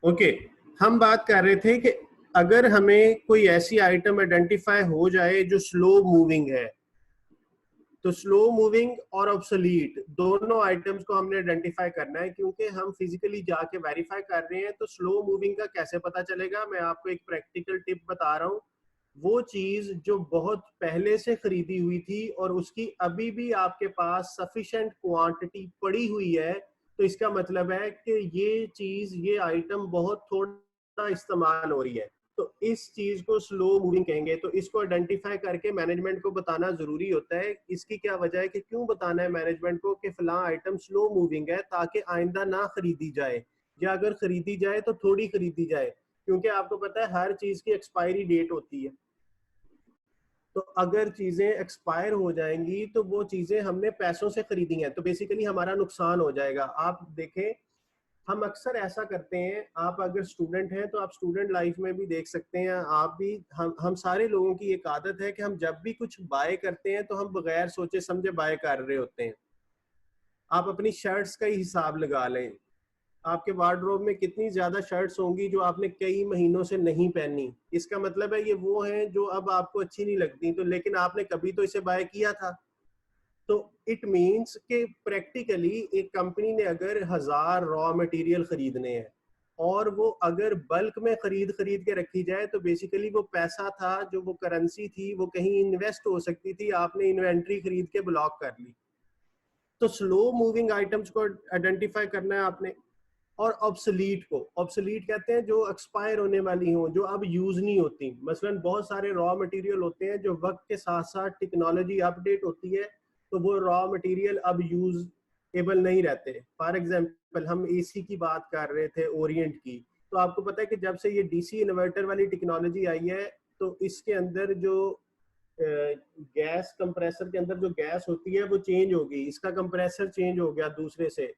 Okay, हम बात कर रहे थे कि अगर हमें कोई ऐसी आइटम आइडेंटिफाई हो जाए जो स्लो मूविंग है, तो स्लो मूविंग और ऑब्सोलीट दोनों आइटम्स को हमने आइडेंटिफाई करना है, क्योंकि हम फिजिकली जाके वेरीफाई कर रहे हैं। तो स्लो मूविंग का कैसे पता चलेगा? मैं आपको एक प्रैक्टिकल टिप बता रहा हूँ। वो चीज जो बहुत पहले से खरीदी हुई थी और उसकी अभी भी आपके पास सफिशिएंट क्वांटिटी पड़ी हुई है, तो इसका मतलब है कि ये चीज, ये आइटम बहुत थोड़ा इस्तेमाल हो रही है। तो इस चीज को स्लो मूविंग कहेंगे। तो इसको आइडेंटिफाई करके मैनेजमेंट को बताना जरूरी होता है। इसकी क्या वजह है कि क्यों बताना है मैनेजमेंट को कि फलां आइटम स्लो मूविंग है, ताकि आइंदा ना खरीदी जाए, या अगर खरीदी जाए तो थोड़ी खरीदी जाए, क्योंकि आपको पता है हर चीज की एक्सपायरी डेट होती है। तो अगर चीजें एक्सपायर हो जाएंगी तो वो चीजें हमने पैसों से खरीदी हैं, तो बेसिकली हमारा नुकसान हो जाएगा। आप देखें, हम अक्सर ऐसा करते हैं। आप अगर स्टूडेंट हैं तो आप स्टूडेंट लाइफ में भी देख सकते हैं, आप भी, हम सारे लोगों की एक आदत है कि हम जब भी कुछ बाय करते हैं तो हम बगैर सोचे समझे बाय कर रहे होते हैं। आप अपनी शर्ट्स का ही हिसाब लगा लें, आपके वार्डरोब में कितनी ज्यादा शर्ट्स होंगी जो आपने कई महीनों से नहीं पहनी। इसका मतलब है ये वो हैं जो अब आपको अच्छी नहीं लगती, तो लेकिन आपने कभी तो इसे बाय किया था। तो इट मीन्स कि प्रैक्टिकली एक कंपनी ने अगर 1000 रॉ मटेरियल खरीदने हैं और वो अगर बल्क में खरीद खरीद के रखी जाए, तो बेसिकली वो पैसा था, जो वो करेंसी थी, वो कहीं इन्वेस्ट हो सकती थी, आपने इन्वेंट्री खरीद के ब्लॉक कर ली। तो स्लो मूविंग आइटम्स को आइडेंटिफाई करना है आपने। और ऑब्सोलीट को, ऑब्सोलीट कहते हैं जो एक्सपायर होने वाली हो, जो अब यूज नहीं होती। मसलन बहुत सारे रॉ मटेरियल होते हैं जो वक्त के साथ साथ टेक्नोलॉजी अपडेट होती है, तो वो रॉ मटेरियल अब यूज एबल नहीं रहते। फॉर एग्जांपल हम एसी की बात कर रहे थे, ओरिएंट की। तो आपको पता है कि जब से ये डीसी इन्वर्टर वाली टेक्नोलॉजी आई है, तो इसके अंदर जो गैस कंप्रेसर के अंदर जो गैस होती है वो चेंज हो गई, इसका कंप्रेसर चेंज हो गया, दूसरे से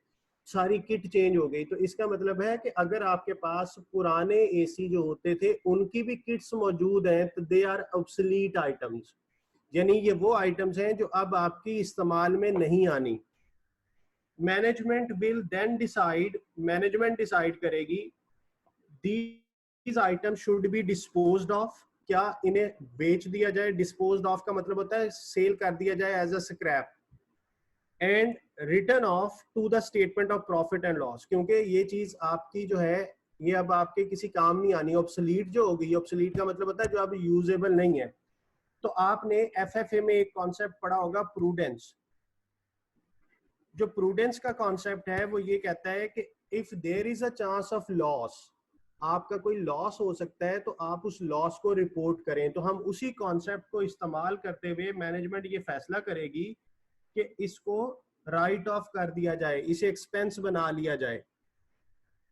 सारी किट चेंज हो गई। तो इसका मतलब है कि अगर आपके पास पुराने एसी जो होते थे उनकी भी किट्स मौजूद हैं, तो दे आर ऑब्सोलीट आइटम्स, यानी ये वो आइटम्स हैं जो अब आपकी इस्तेमाल में नहीं आनी। Management will then decide, management decide करेगी these item should be disposed of, क्या इन्हें बेच दिया जाए। डिस्पोज्ड ऑफ का मतलब होता है सेल कर दिया जाए as a scrap, and written off to the statement of profit and loss, क्योंकि ये चीज आपकी जो है ये अब आपके किसी काम नहीं आनी। ऑब्सोलीट जो होगी, ऑब्सोलीट का मतलब होता है जो अब यूजेबल नहीं है। तो आपने एफएफए में एक कॉन्सेप्ट पढ़ा होगा, प्रूडेंस। जो प्रूडेंस का कॉन्सेप्ट है वो ये कहता है कि if there is a chance of loss, आपका कोई लॉस हो सकता है, तो आप उस लॉस को रिपोर्ट करें। तो हम उसी कॉन्सेप्ट को इस्तेमाल करते हुए मैनेजमेंट ये फैसला करेगी कि इसको राइट ऑफ कर दिया जाए, इसे एक्सपेंस बना लिया जाए।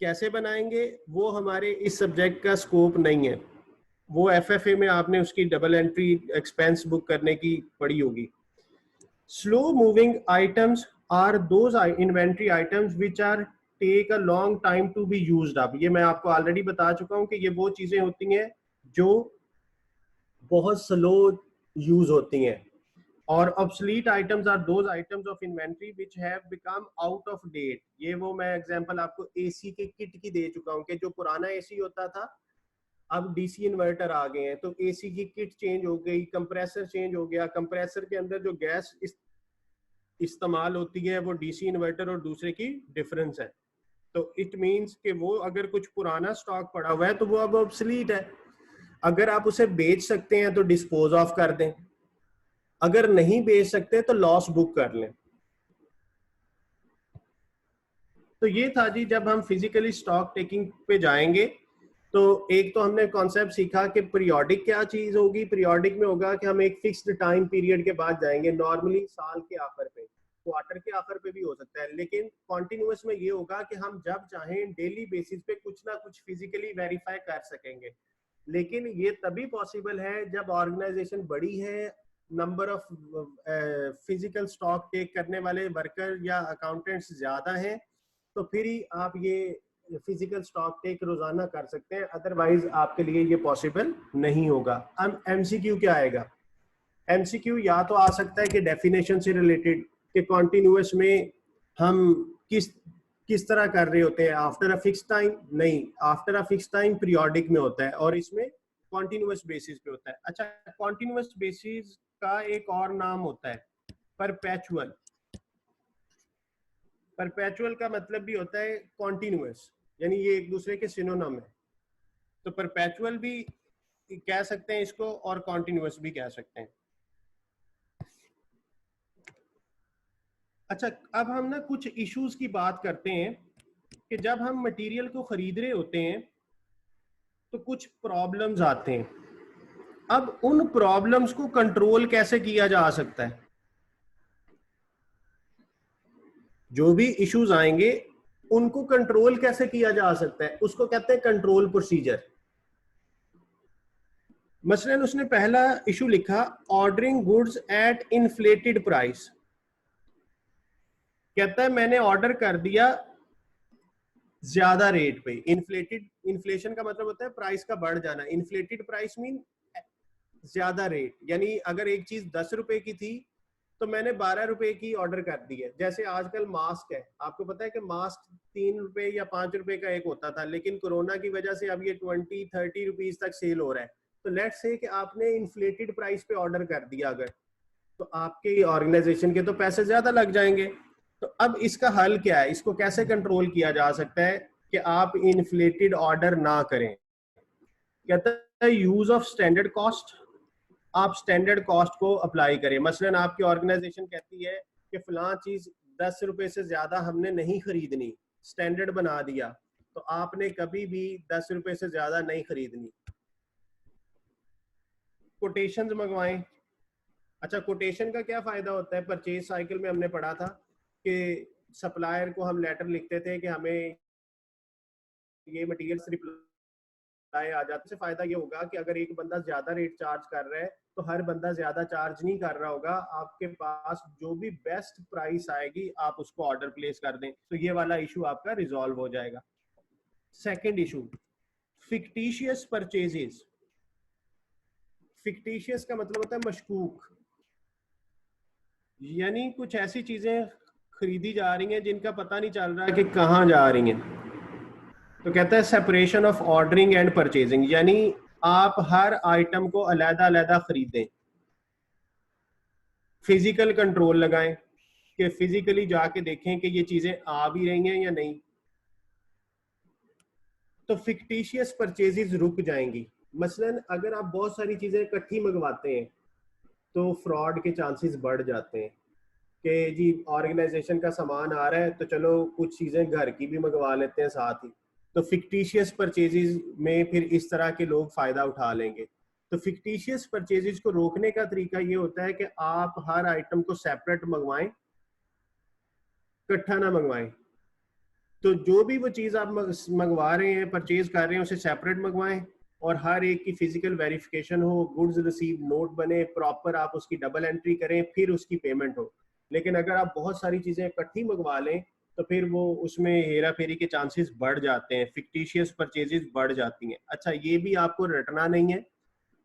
कैसे बनाएंगे वो हमारे इस सब्जेक्ट का स्कोप नहीं है, वो एफएफए में आपने उसकी डबल एंट्री एक्सपेंस बुक करने की पड़ी होगी। Slow moving items are those inventory items which are take a long time to be used up. ये मैं आपको ऑलरेडी बता चुका हूं कि ये वो चीजें होती हैं जो बहुत स्लो यूज होती हैं। और obsolete items are those items of inventory which have become out of date। ये वो मैं एग्जांपल आपको एसी के किट की दे चुका हूँ कि जो पुराना एसी होता था अब डीसी इन्वर्टर आ गए हैं, तो एसी की किट चेंज हो गई, कंप्रेसर चेंज हो गया, कंप्रेसर के अंदर जो गैस इस्तेमाल होती है वो डीसी इन्वर्टर और दूसरे की डिफरेंस है। तो इट मीन्स कि वो अगर कुछ पुराना स्टॉक पड़ा हुआ है तो वो अब ऑब्सोलीट है। अगर आप उसे बेच सकते हैं तो डिस्पोज ऑफ कर दें, अगर नहीं बेच सकते तो लॉस बुक कर लें। तो ये था जी, जब हम फिजिकली स्टॉक टेकिंग पे जाएंगे तो एक तो हमने कॉन्सेप्ट सीखा कि पीरियोडिक क्या चीज होगी। पीरियोडिक में होगा कि हम एक फिक्स्ड टाइम पीरियड के बाद जाएंगे, नॉर्मली साल के आखिर पे, क्वार्टर के आखिर पे भी हो सकता है, लेकिन कॉन्टिन्यूस में ये होगा कि हम जब चाहें डेली बेसिस पे कुछ ना कुछ फिजिकली वेरीफाई कर सकेंगे। लेकिन ये तभी पॉसिबल है जब ऑर्गेनाइजेशन बड़ी है, number of physical stock take करने वाले वर्कर या अकाउंटेंट्स ज्यादा हैं, तो फिर ही आप ये फिजिकल स्टॉक टेक रोजाना कर सकते हैं, अदरवाइज आपके लिए ये पॉसिबल नहीं होगा। अब एमसीक्यू क्या आएगा? एमसीक्यू या तो आ सकता है कि डेफिनेशन से रिलेटेड, कि कॉन्टिन्यूस में हम किस किस तरह कर रहे होते हैं, आफ्टर अ फिक्स टाइम? नहीं, after a fix time periodic में होता है और इसमें कॉन्टिन्यूअस बेसिस पे होता है। अच्छा, कॉन्टिन्यूअस बेसिस का एक और नाम होता है परपेचुअल। परपेचुअल का मतलब भी होता है कॉन्टिन्यूअस, यानी ये एक दूसरे के सिनोनिम है। तो परपेचुअल भी कह सकते हैं इसको और कॉन्टिन्यूअस भी कह सकते हैं। अच्छा, अब हम ना कुछ इश्यूज की बात करते हैं कि जब हम मटेरियल को खरीद रहे होते हैं तो कुछ प्रॉब्लम्स आते हैं। अब उन प्रॉब्लम्स को कंट्रोल कैसे किया जा सकता है? जो भी इश्यूज आएंगे उनको कंट्रोल कैसे किया जा सकता है, उसको कहते हैं कंट्रोल प्रोसीजर। मसलन उसने पहला इशू लिखा, ordering goods at inflated price. कहता है मैंने ऑर्डर कर दिया ज्यादा रेट पे। इन्फ्लेटेड, इन्फ्लेशन का मतलब होता है प्राइस का बढ़ जाना। इन्फ्लेटेड प्राइस मीन ज्यादा रेट, यानी अगर एक चीज 10 रुपए की थी तो मैंने 12 रुपए की ऑर्डर कर दी है। जैसे आजकल मास्क है, आपको पता है कि मास्क 3 रुपए या 5 रुपए का एक होता था, लेकिन कोरोना की वजह से अब ये 20-30 रुपीज तक सेल हो रहा है। तो लेट्स से कि आपने इन्फ्लेटेड प्राइस पे ऑर्डर कर दिया अगर, तो आपके ऑर्गेनाइजेशन के तो पैसे ज्यादा लग जाएंगे। तो अब इसका हल क्या है, इसको कैसे कंट्रोल किया जा सकता है कि आप इन्फ्लेटेड ऑर्डर ना करें? कहता है यूज ऑफ स्टैंडर्ड कॉस्ट। आप स्टैंडर्ड कॉस्ट को अप्लाई करें। मसलन आपकी ऑर्गेनाइजेशन कहती है कि फलां चीज 10 रुपए से ज्यादा हमने नहीं खरीदनी, स्टैंडर्ड बना दिया, तो आपने कभी भी 10 रुपए से ज्यादा नहीं खरीदनी। कोटेशंस मंगवाएं। अच्छा, कोटेशन का क्या फायदा होता है? परचेज साइकिल में हमने पढ़ा था कि सप्लायर को हम लेटर लिखते थे कि हमें ये मटेरियल रिप्लाई आ जाता है। फायदा ये होगा कि अगर एक बंदा ज्यादा रेट चार्ज कर रहा है तो हर बंदा ज्यादा चार्ज नहीं कर रहा होगा, आपके पास जो भी बेस्ट प्राइस आएगी आप उसको ऑर्डर प्लेस कर दें, तो ये वाला इशू आपका रिजॉल्व हो जाएगा। Second issue, fictitious purchases. Fictitious का मतलब होता है मशकूक, यानी कुछ ऐसी चीजें खरीदी जा रही हैं जिनका पता नहीं चल रहा कि कहाँ जा रही हैं। तो कहता है separation of ordering and purchasing, यानी आप हर आइटम को अलग अलग खरीदें। फिजिकल कंट्रोल लगाएं कि फिजिकली जाके देखें कि ये चीजें आ भी रही हैं या नहीं। तो फिक्टिशियस परचेजेस रुक जाएंगी। मसलन अगर आप बहुत सारी चीजें इकट्ठी मंगवाते हैं तो फ्रॉड के चांसेस बढ़ जाते हैं कि जी ऑर्गेनाइजेशन का सामान आ रहा है तो चलो कुछ चीजें घर की भी मंगवा लेते हैं साथ ही। तो फिक्टिशियस परचेजेस में फिर इस तरह के लोग फायदा उठा लेंगे। तो फिक्टिशियस परचेजेस को रोकने का तरीका ये होता है कि आप हर आइटम को सेपरेट मंगवाएं, इकट्ठा ना मंगवाएं। तो जो भी वो चीज आप मंगवा रहे हैं, परचेज कर रहे हैं, उसे सेपरेट मंगवाएं और हर एक की फिजिकल वेरिफिकेशन हो, गुड्स रिसीव नोट बने, प्रॉपर आप उसकी डबल एंट्री करें, फिर उसकी पेमेंट हो। लेकिन अगर आप बहुत सारी चीजें इकट्ठी मंगवा लें तो फिर वो उसमें हेरा फेरी के चांसेस बढ़ जाते हैं, फिक्टिशियस परचेजेस बढ़ जाती हैं। अच्छा, ये भी आपको रटना नहीं है।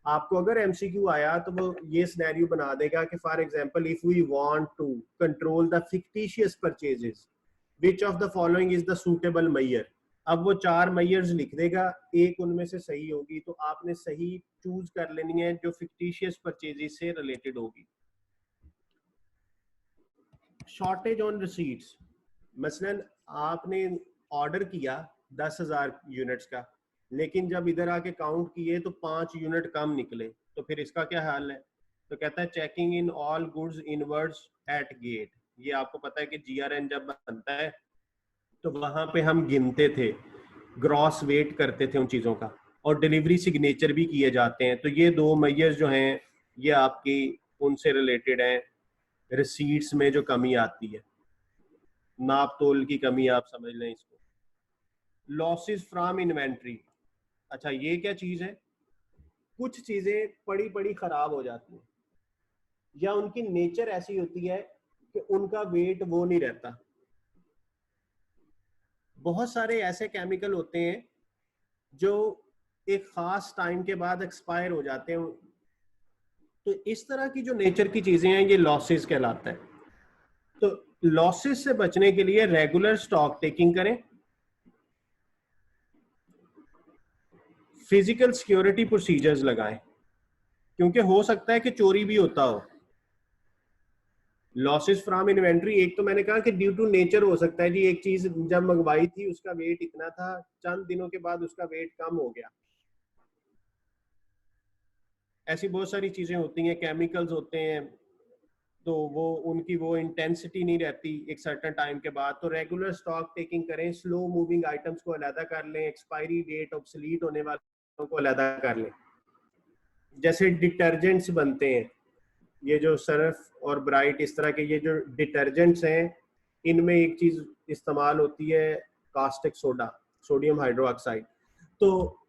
आपको अगर एमसीक्यू आया तो वो ये सिनेरियो बना देगा कि for example if we want to control the fictitious purchases, which of the following is the suitable measure. अब वो 4 मैयर्स लिख देगा, एक उनमें से सही होगी, तो आपने सही चूज कर लेनी है जो फिक्टिशियस परचेजेस से रिलेटेड होगी। Shortage on receipts. मसलन आपने ऑर्डर किया 10,000 यूनिट्स का, लेकिन जब इधर आके काउंट किए तो 5 यूनिट कम निकले, तो फिर इसका क्या हाल है? तो कहता है checking in all goods inwards at gate. ये आपको पता है कि जीआरएन जब बनता है तो वहां पे हम गिनते थे, ग्रॉस वेट करते थे उन चीजों का, और डिलीवरी सिग्नेचर भी किए जाते हैं। तो ये 2 मैयर्स जो हैं ये आपकी उनसे रिलेटेड हैं, रिसीट्स में जो कमी आती है, नाप तोल की कमी आप समझ लें इसको। Losses from inventory. अच्छा, ये क्या चीज है? कुछ चीजें पड़ी पड़ी खराब हो जाती हैं या उनकी नेचर ऐसी होती है कि उनका वेट वो नहीं रहता। बहुत सारे ऐसे केमिकल होते हैं जो एक खास टाइम के बाद एक्सपायर हो जाते हैं। तो इस तरह की जो नेचर की चीजें हैं ये लॉसेस कहलाता है। तो लॉसेस से बचने के लिए रेगुलर स्टॉक टेकिंग करें, फिजिकल सिक्योरिटी प्रोसीजर्स लगाएं, क्योंकि हो सकता है कि चोरी भी होता हो। लॉसेस फ्रॉम इन्वेंट्री, एक तो मैंने कहा कि ड्यू टू नेचर हो सकता है जी, एक चीज जब मंगवाई थी उसका वेट इतना था, चंद दिनों के बाद उसका वेट कम हो गया, ऐसी बहुत सारी चीजें होती हैं, केमिकल्स होते हैं, तो वो उनकी वो इंटेंसिटी नहीं रहती एक सर्टेन टाइम के बाद। तो रेगुलर स्टॉक टेकिंग करें, स्लो मूविंग आइटम्स को अलहदा कर लें, एक्सपायरी डेट ऑब्सलीट होने वालों को अलहदा कर लें। जैसे डिटर्जेंट्स बनते हैं, ये जो सर्फ और ब्राइट, इस तरह के ये जो डिटर्जेंट्स हैं, इनमें एक चीज इस्तेमाल होती है कास्टिक सोडा, सोडियम हाइड्रोक्साइड। तो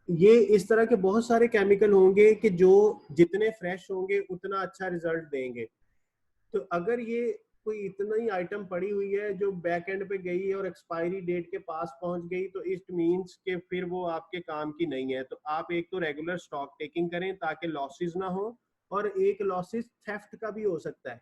ये इस तरह के बहुत सारे केमिकल होंगे कि जो जितने फ्रेश होंगे उतना अच्छा रिजल्ट देंगे। तो अगर ये कोई इतनी आइटम पड़ी हुई है जो बैक एंड पे गई और एक्सपायरी डेट के पास पहुंच गई, तो इट मींस कि फिर वो आपके काम की नहीं है। तो आप एक तो रेगुलर स्टॉक टेकिंग करें ताकि लॉसेस ना हो, और एक लॉसेस थेफ्ट का भी हो सकता है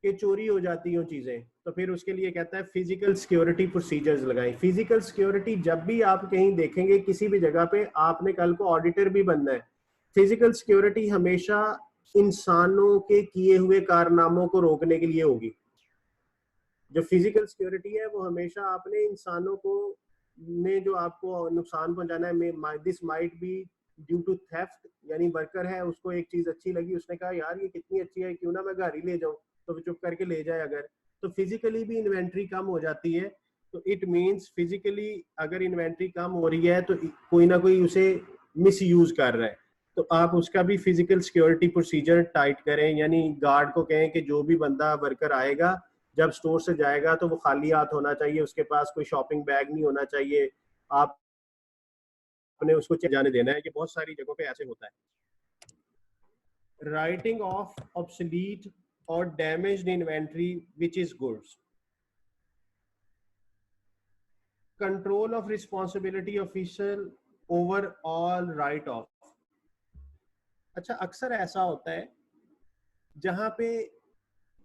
कि चोरी हो जाती हो चीजें, तो फिर उसके लिए कहता है फिजिकल सिक्योरिटी प्रोसीजर्स लगाएं। फिजिकल सिक्योरिटी जब भी आप कहीं देखेंगे किसी भी जगह पे, आपने कल को ऑडिटर भी बनना है, फिजिकल सिक्योरिटी हमेशा इंसानों के किए हुए कारनामों को रोकने के लिए होगी। जो फिजिकल सिक्योरिटी है वो हमेशा आपने इंसानों को ने जो आपको नुकसान पहुंचाना है, this might be due to theft, यानी वर्कर है उसको एक चीज अच्छी लगी, उसने कहा यार ये कितनी अच्छी है, क्यों ना मैं घर ही ले जाऊं, तो वो चुप करके ले जाए। अगर तो फिजिकली भी इन्वेंट्री कम हो जाती है, तो इट मींस फिजिकली अगर इन्वेंट्री कम हो रही है तो कोई ना कोई उसे मिस यूज कर रहा है। तो आप उसका भी फिजिकल सिक्योरिटी प्रोसीजर टाइट करें, यानी गार्ड को कहें कि जो भी बंदा वर्कर आएगा जब स्टोर से जाएगा तो वो खाली हाथ होना चाहिए, उसके पास कोई शॉपिंग बैग नहीं होना चाहिए, आपने उसको जाने देना है। ये बहुत सारी जगहों पे ऐसे होता है। राइटिंग ऑफ ऑब्सोलीट और damaged inventory which is goods, control of responsibility official over all right of. अच्छा, अक्सर ऐसा होता है जहां पे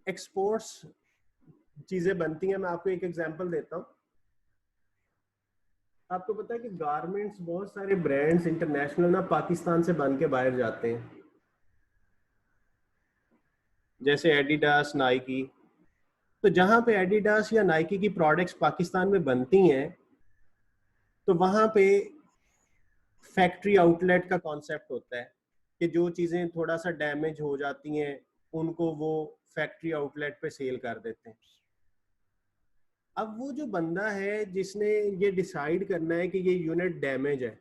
एक्सपोर्ट्स चीजें बनती हैं, मैं आपको एक एग्जांपल देता हूं। आपको पता है कि गारमेंट्स, बहुत सारे ब्रांड्स इंटरनेशनल ना पाकिस्तान से बन के बाहर जाते हैं, जैसे एडिडास, नाइकी। तो जहां पे एडिडास या नाइकी की प्रोडक्ट्स पाकिस्तान में बनती हैं, तो वहां पे फैक्ट्री आउटलेट का कॉन्सेप्ट होता है कि जो चीजें थोड़ा सा डैमेज हो जाती हैं उनको वो फैक्ट्री आउटलेट पे सेल कर देते हैं। अब वो जो बंदा है जिसने ये डिसाइड करना है कि ये यूनिट डैमेज है,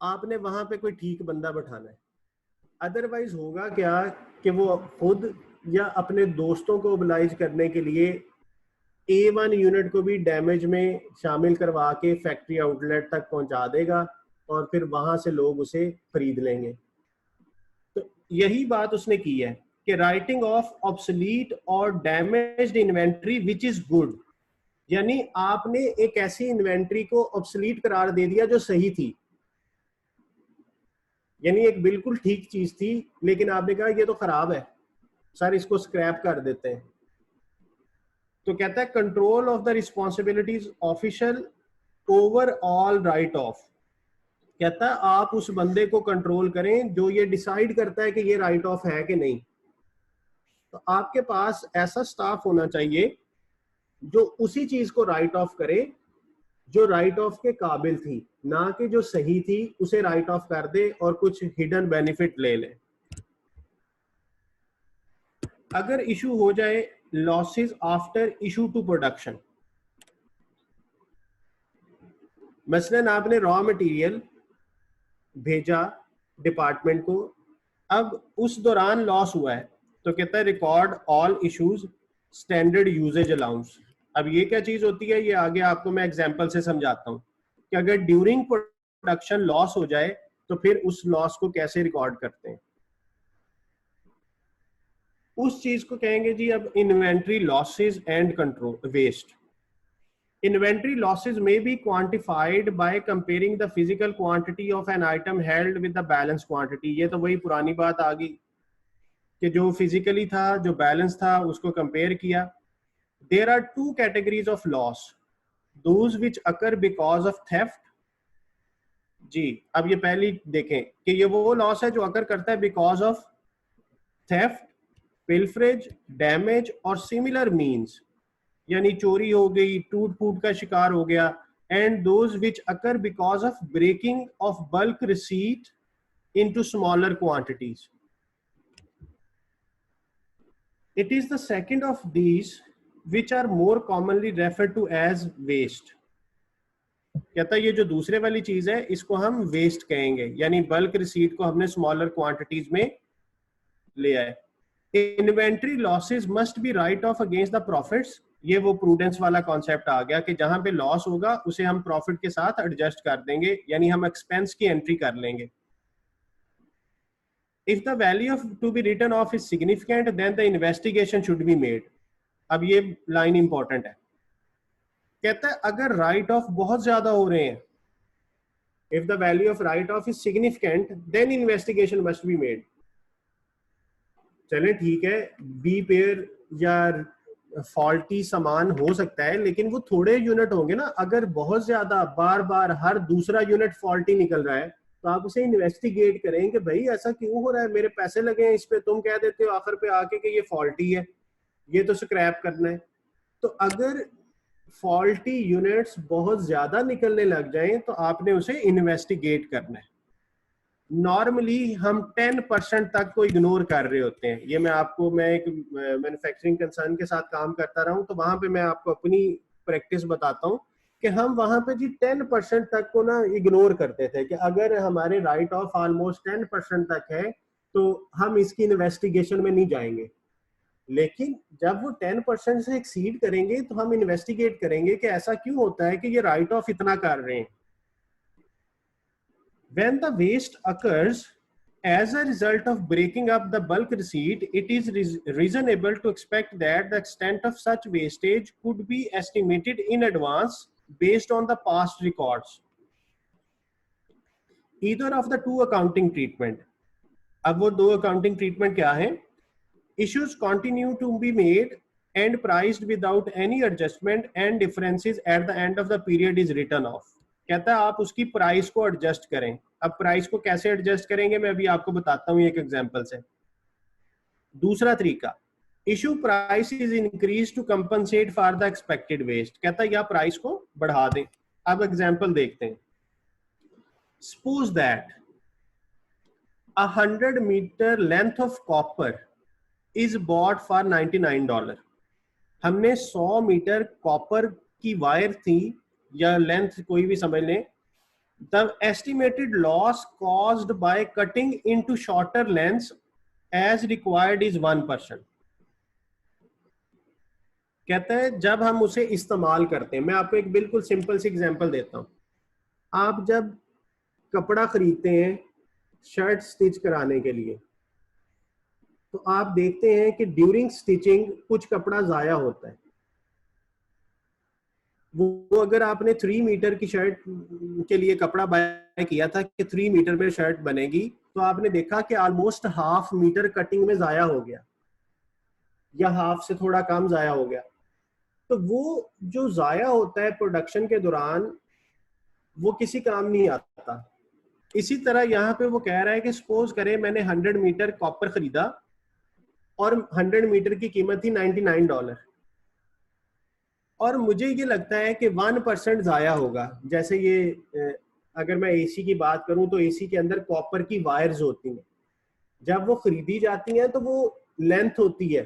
आपने वहां पे कोई ठीक बंदा बैठाना है। अदरवाइज होगा क्या कि वो खुद या अपने दोस्तों को ओबलाइज करने के लिए A1 यूनिट को भी डैमेज में शामिल करवा के फैक्ट्री आउटलेट तक पहुंचा देगा, और फिर वहां से लोग उसे खरीद लेंगे। तो यही बात उसने की है कि राइटिंग ऑफ ऑब्सोलीट और damaged inventory which is good, यानी आपने एक ऐसी इन्वेंट्री को ऑब्सोलीट करार दे दिया जो सही थी, यानी एक बिल्कुल ठीक चीज थी, लेकिन आपने कहा ये तो खराब है सर, इसको स्क्रैप कर देते हैं। तो कहता है control of the responsibilities official over all right of. कहता है आप उस बंदे को कंट्रोल करें जो ये डिसाइड करता है कि ये राइट ऑफ है कि नहीं। तो आपके पास ऐसा स्टाफ होना चाहिए जो उसी चीज को राइट ऑफ करे जो राइट ऑफ के काबिल थी, ना कि जो सही थी उसे राइट ऑफ कर दे और कुछ हिडन बेनिफिट ले ले। अगर इशू हो जाए losses after issue to production, मसलन आपने रॉ मटेरियल भेजा डिपार्टमेंट को, अब उस दौरान लॉस हुआ है, तो कहता है record all issues standard usage allowance. अब ये क्या चीज होती है, ये आगे आपको मैं एग्जांपल से समझाता हूँ कि अगर ड्यूरिंग प्रोडक्शन लॉस हो जाए तो फिर उस लॉस को कैसे रिकॉर्ड करते हैं। उस चीज को कहेंगे जी अब inventory losses and control waste. Inventory losses may be quantified by comparing the physical quantity of an item held with the balance quantity। ये तो वही पुरानी बात आ गई कि जो फिजिकली था, जो बैलेंस था, उसको कंपेयर किया. There are two categories of loss, those which occur because of theft. जी, अब ये पहली देखें कि ये वो लॉस है जो अकर करता है because of theft, pilferage, damage और सिमिलर मीन्स, यानी चोरी हो गई, टूट फूट का शिकार हो गया. And those which occur because of breaking of bulk receipt into smaller quantities. It is the second of these which are more commonly referred to as waste. कहता है ये जो दूसरे वाली चीज है इसको हम वेस्ट कहेंगे, यानी बल्क रिसीट को हमने स्मॉलर क्वांटिटीज में ले आए. Inventory losses must be right of against the profits. ये वो प्रूडेंस वाला कॉन्सेप्ट आ गया कि जहां पे लॉस होगा उसे हम प्रॉफिट के साथ एडजस्ट कर देंगे, यानी हम एक्सपेंस की एंट्री कर लेंगे. If the value of to be written off is significant, then the investigation should be made. अब ये लाइन इंपॉर्टेंट है. कहता है अगर राइट ऑफ बहुत ज्यादा हो रहे हैं, if the value of write off is significant, then investigation must be made. चलें ठीक है, बी पेयर या फॉल्टी सामान हो सकता है, लेकिन वो थोड़े यूनिट होंगे ना. अगर बहुत ज्यादा बार बार हर दूसरा यूनिट फॉल्टी निकल रहा है तो आप उसे इन्वेस्टिगेट करें कि भाई ऐसा क्यों हो रहा है, मेरे पैसे लगे हैं इस पे, तुम कह देते हो आखिर पे आके कि ये फॉल्टी है, ये तो स्क्रैप करना है. तो अगर फॉल्टी यूनिट्स बहुत ज्यादा निकलने लग जाएं तो आपने उसे इन्वेस्टिगेट करना है. नॉर्मली हम 10% तक को इग्नोर कर रहे होते हैं. ये मैं एक मैन्युफैक्चरिंग कंसर्न के साथ काम करता रहा हूं, तो वहां पे मैं आपको अपनी प्रैक्टिस बताता हूं कि हम वहां पे जी 10% तक को ना इग्नोर करते थे कि अगर हमारे राइट ऑफ ऑलमोस्ट 10% तक है तो हम इसकी इन्वेस्टिगेशन में नहीं जाएंगे. लेकिन जब वो 10% से एक्सीड करेंगे तो हम इन्वेस्टिगेट करेंगे कि ऐसा क्यों होता है कि ये राइट ऑफ इतना कर रहे हैं. When the waste occurs as a result of breaking up the bulk receipt, it is reasonable to expect that the extent of such wastage could be estimated in advance based on the past records. Either of the two accounting treatment. अब वो दो accounting treatment क्या है? Issues continue to be made and priced without any adjustment, and differences at the end of the period is written off. कहता है आप उसकी price को एडजस्ट करें. अब प्राइस को कैसे एडजस्ट करेंगे मैं अभी आपको बताता हूं एक एग्जांपल से. दूसरा तरीका, issue price is increase to compensate for the expected waste. कहता है या प्राइस को बढ़ा दें. अब एग्जांपल देखते हैं. Suppose that 100 metre length of copper is bought for $99. हमने 100 मीटर कॉपर की वायर थी या लेंथ कोई भी समझ लें. The estimated loss caused by cutting into shorter lengths as required is 1%. कहता है जब हम उसे इस्तेमाल करते हैं, मैं आपको एक बिल्कुल सिंपल सी एग्जांपल देता हूं. आप जब कपड़ा खरीदते हैं शर्ट स्टिच कराने के लिए, तो आप देखते हैं कि ड्यूरिंग स्टिचिंग कुछ कपड़ा जाया होता है. वो अगर आपने 3 मीटर की शर्ट के लिए कपड़ा बाय किया था कि 3 मीटर में शर्ट बनेगी, तो आपने देखा कि ऑलमोस्ट हाफ मीटर कटिंग में जाया हो गया या हाफ से थोड़ा कम जाया हो गया. तो वो जो जाया होता है प्रोडक्शन के दौरान वो किसी काम नहीं आता. इसी तरह यहाँ पे वो कह रहा है कि सपोज करें मैंने 100 मीटर कॉपर खरीदा और 100 मीटर की कीमत थी $99, और मुझे ये लगता है कि 1% जाया होगा. जैसे ये अगर मैं एसी की बात करूं तो एसी के अंदर कॉपर की वायर्स होती हैं. जब वो खरीदी जाती हैं तो वो लेंथ होती है,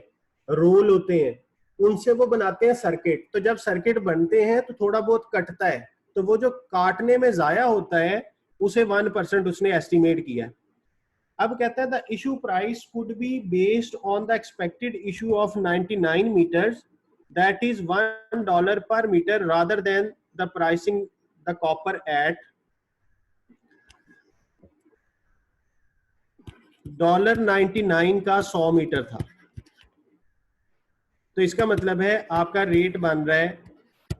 रोल होते हैं, उनसे वो बनाते हैं सर्किट. तो जब सर्किट बनते हैं तो थोड़ा बहुत कटता है, तो वो जो काटने में जाया होता है उसे 1% उसने एस्टिमेट किया. अब कहता है the issue price could be based on the expected issue of 99 metres, that is $1 per meter rather than the pricing the copper at $99 का 100 मीटर था. तो इसका मतलब है आपका रेट बन रहा है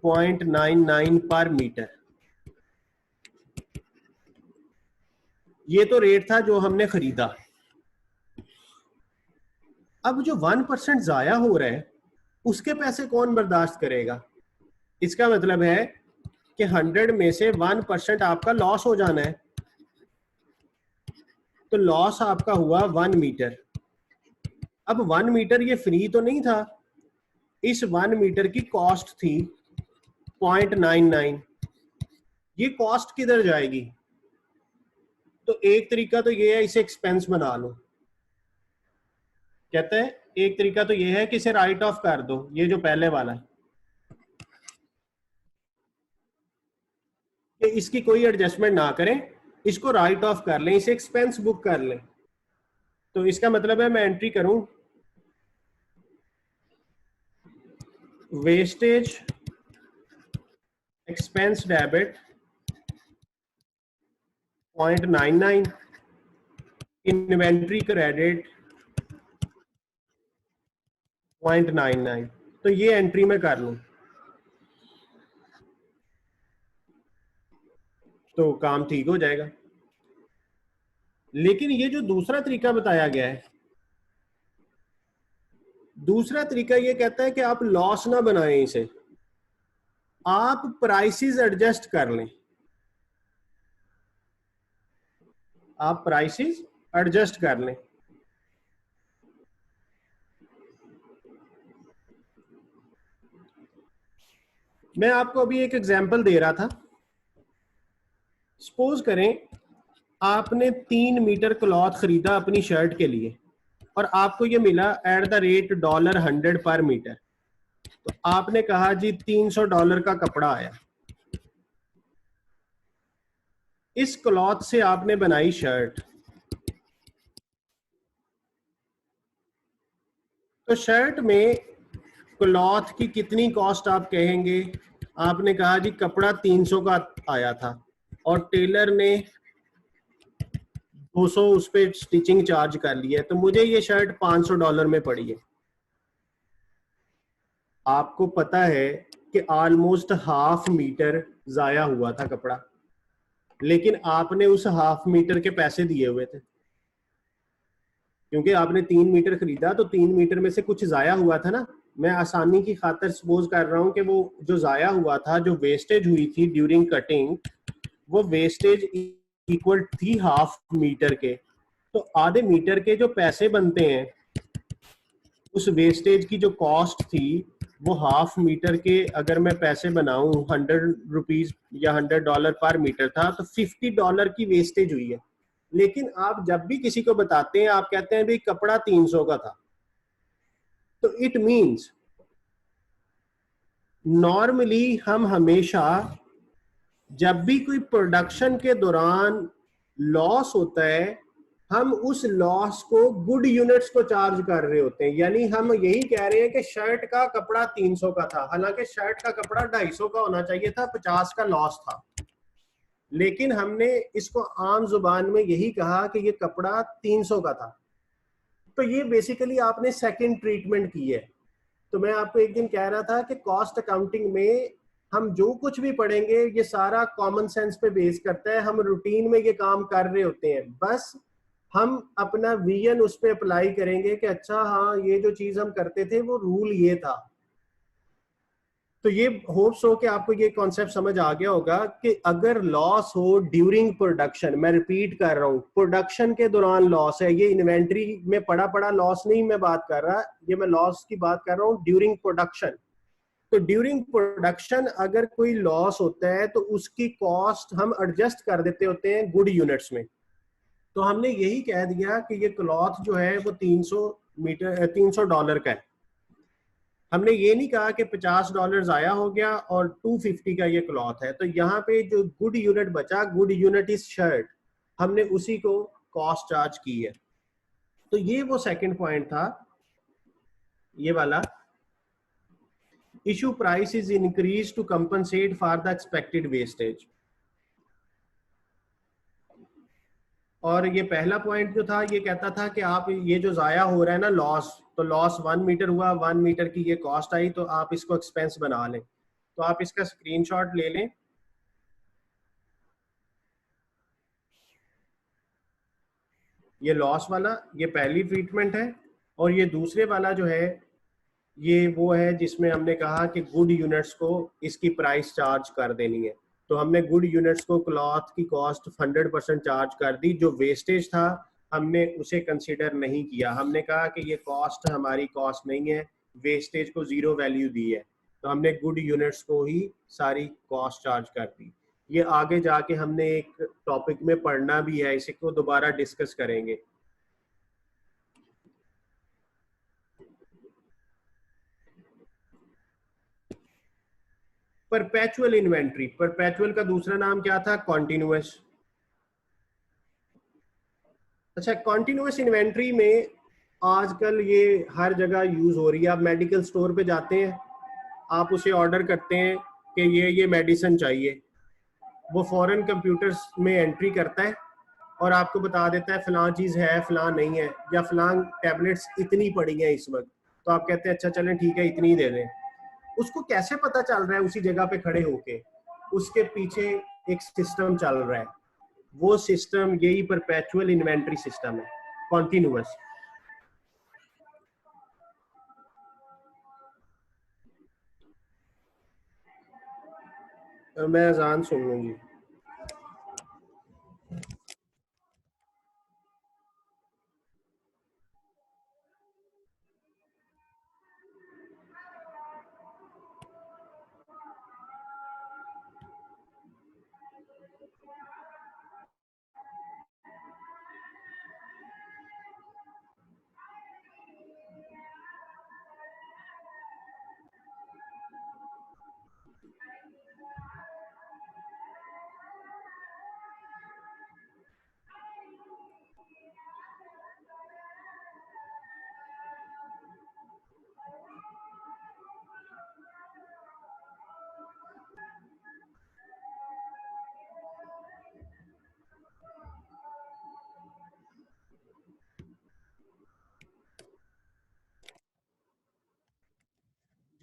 0.99 पर मीटर. ये तो रेट था जो हमने खरीदा. अब जो 1% जाया हो रहा है उसके पैसे कौन बर्दाश्त करेगा? इसका मतलब है कि 100 में से 1% आपका लॉस हो जाना है। तो लॉस आपका हुआ 1 मीटर। अब 1 मीटर ये फ्री तो नहीं था, इस 1 मीटर की कॉस्ट थी 0.99। ये कॉस्ट किधर जाएगी? तो एक तरीका तो ये है, इसे एक्सपेंस बना लो। कहते हैं एक तरीका तो ये है कि इसे राइट ऑफ कर दो, ये जो पहले वाला है, कि इसकी कोई एडजस्टमेंट ना करें, इसको राइट ऑफ कर लें, इसे एक्सपेंस बुक कर लें। तो इसका मतलब है मैं एंट्री करूं wastage expense debit 0.99, inventory credit 0.99। तो ये एंट्री में कर लूं तो काम ठीक हो जाएगा। लेकिन ये जो दूसरा तरीका बताया गया है, दूसरा तरीका ये कहता है कि आप लॉस ना बनाएं इसे, आप प्राइसेस एडजस्ट कर लें। आप प्राइसेस एडजस्ट कर लें। मैं आपको अभी एक एग्जांपल दे रहा था। सपोज करें आपने 3 मीटर क्लॉथ खरीदा अपनी शर्ट के लिए और आपको ये मिला एट द रेट $100 पर मीटर। तो आपने कहा जी $300 का कपड़ा आया। इस क्लॉथ से आपने बनाई शर्ट। तो शर्ट में क्लॉथ की कितनी कॉस्ट आप कहेंगे? आपने कहा जी कपड़ा 300 का आया था और टेलर ने 200 उस पर स्टिचिंग चार्ज कर लिया, तो मुझे ये शर्ट $500 में पड़ी है। आपको पता है कि ऑलमोस्ट हाफ मीटर जाया हुआ था कपड़ा, लेकिन आपने उस हाफ मीटर के पैसे दिए हुए थे, क्योंकि आपने 3 मीटर खरीदा तो 3 मीटर में से कुछ जाया हुआ था ना। मैं आसानी की खातिर सपोज कर रहा हूं कि वो जो जाया हुआ था, जो वेस्टेज हुई थी ड्यूरिंग कटिंग, वो वेस्टेज इक्वल थी हाफ मीटर के। तो आधे मीटर के जो पैसे बनते हैं, उस वेस्टेज की जो कॉस्ट थी वो हाफ मीटर के, अगर मैं पैसे बनाऊं 100 रुपीज या $100 पर मीटर था, तो $50 की वेस्टेज हुई है। लेकिन आप जब भी किसी को बताते हैं आप कहते हैं भाई कपड़ा 300 का था। तो इट मींस नॉर्मली हम हमेशा जब भी कोई प्रोडक्शन के दौरान लॉस होता है, हम उस लॉस को गुड यूनिट्स को चार्ज कर रहे होते हैं। यानी हम यही कह रहे हैं कि शर्ट का कपड़ा 300 का था, हालांकि शर्ट का कपड़ा 250 का होना चाहिए था, 50 का लॉस था। लेकिन हमने इसको आम जुबान में यही कहा कि ये कपड़ा 300 का था। तो ये बेसिकली आपने सेकंड ट्रीटमेंट की है। तो मैं आपको एक दिन कह रहा था कि कॉस्ट अकाउंटिंग में हम जो कुछ भी पढ़ेंगे ये सारा कॉमन सेंस पे बेस करता है। हम रूटीन में ये काम कर रहे होते हैं, बस हम अपना विजन उस पर अप्लाई करेंगे कि अच्छा हाँ ये जो चीज हम करते थे वो रूल ये था। तो ये होप्स हो कि आपको ये कॉन्सेप्ट समझ आ गया होगा कि अगर लॉस हो ड्यूरिंग प्रोडक्शन, मैं रिपीट कर रहा हूं, प्रोडक्शन के दौरान लॉस है, ये इन्वेंट्री में पड़ा पड़ा लॉस नहीं मैं बात कर रहा, ये मैं लॉस की बात कर रहा हूं ड्यूरिंग प्रोडक्शन। तो ड्यूरिंग प्रोडक्शन अगर कोई लॉस होता है तो उसकी कॉस्ट हम एडजस्ट कर देते होते हैं गुड यूनिट्स में। तो हमने यही कह दिया कि ये क्लॉथ जो है वो $300 का है। हमने ये नहीं कहा कि $50 आया हो गया और 250 का ये क्लॉथ है। तो यहाँ पे जो गुड यूनिट बचा, गुड यूनिट इज शर्ट, हमने उसी को कॉस्ट चार्ज की है। तो ये वो सेकंड पॉइंट था, ये वाला, issue price is increase to compensate for the expected wastage. और ये पहला पॉइंट जो था ये कहता था कि आप ये जो जाया हो रहा है ना लॉस, तो लॉस 1 मीटर हुआ, 1 मीटर की ये कॉस्ट आई, तो आप इसको एक्सपेंस बना लें। तो आप इसका स्क्रीनशॉट ले लें। ये लॉस वाला, ये पहली ट्रीटमेंट है। और ये दूसरे वाला जो है ये वो है जिसमें हमने कहा कि गुड यूनिट्स को इसकी प्राइस चार्ज कर देनी है। तो हमने गुड यूनिट्स को क्लॉथ की कॉस्ट 100% चार्ज कर दी, जो वेस्टेज था हमने उसे कंसीडर नहीं किया। हमने कहा कि ये कॉस्ट हमारी कॉस्ट नहीं है, वेस्टेज को जीरो वैल्यू दी है, तो हमने गुड यूनिट्स को ही सारी कॉस्ट चार्ज कर दी। ये आगे जाके हमने एक टॉपिक में पढ़ना भी है, इसी को दोबारा डिस्कस करेंगे। परपेचुअल इन्वेंट्री, परपेचुअल का दूसरा नाम क्या था? कॉन्टिन्यूअस। अच्छा, कॉन्टिन्यूअस इन्वेंट्री में आजकल ये हर जगह यूज हो रही है। आप मेडिकल स्टोर पे जाते हैं, आप उसे ऑर्डर करते हैं कि ये मेडिसिन चाहिए, वो फॉरेन कंप्यूटर्स में एंट्री करता है और आपको बता देता है फलां चीज़ है, फलां नहीं है, या फलां टैबलेट्स इतनी पड़ी हैं इस वक्त। तो आप कहते हैं अच्छा चलें ठीक है, इतनी दे दें। उसको कैसे पता चल रहा है उसी जगह पे खड़े होके? उसके पीछे एक सिस्टम चल रहा है, वो सिस्टम यही परपेचुअल इन्वेंट्री सिस्टम है, कॉन्टिन्यूअस। मैं अजान सुन लूंगी।